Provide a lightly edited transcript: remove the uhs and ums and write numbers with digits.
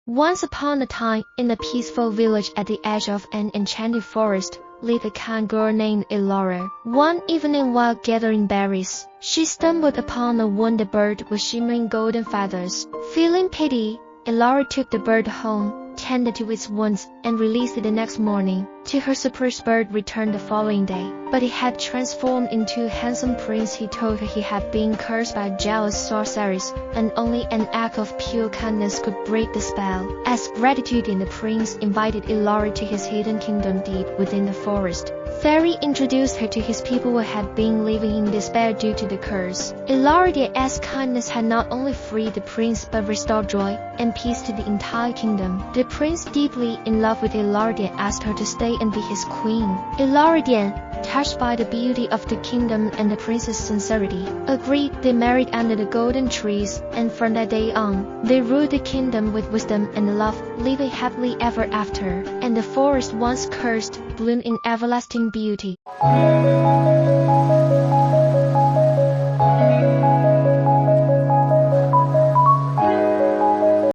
Once upon a time, in a peaceful village at the edge of an enchanted forest, lived a kind girl named Elora. One evening while gathering berries, she stumbled upon a wounded bird with shimmering golden feathers. Feeling pity, Elora took the bird home, tended to its wounds, and released it the next morning. To her surprise, bird returned the following day, but it had transformed into a handsome prince. He told her he had been cursed by a jealous sorceress, and only an act of pure kindness could break the spell. As gratitude, the prince invited Elora to his hidden kingdom deep within the forest. Fairy introduced her to his people who had been living in despair due to the curse. Eloria's kindness had not only freed the prince but restored joy and peace to the entire kingdom. The prince, deeply in love with Eloria, asked her to stay and be his queen. Eloria, touched by the beauty of the kingdom and the prince's sincerity, agreed. They married under the golden trees, and from that day on, they ruled the kingdom with wisdom and love, living happily ever after. And the forest, once cursed, bloomed in everlasting beauty.